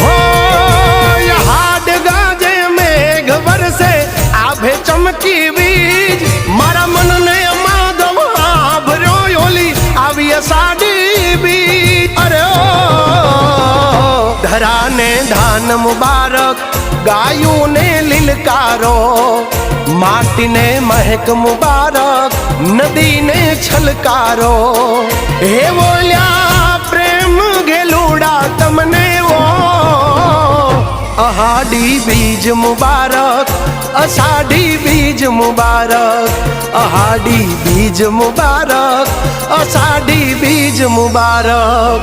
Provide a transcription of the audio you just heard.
हो हाड गाजे मेघ बरसे आभे चमकी बीज मारा मन ने माधव आभरो योली आवी साडी बीज अरे ओ धरा ने धान मुबारक गायों ने लिलकारो माटी ने महक मुबारक नदी ने छलकारो हे बोल्या प्रेम घेलूड़ा तमने वो अहाडी बीज मुबारक अषाढ़ी बीज मुबारक अहाडी बीज मुबारक अषाढ़ी बीज मुबारक।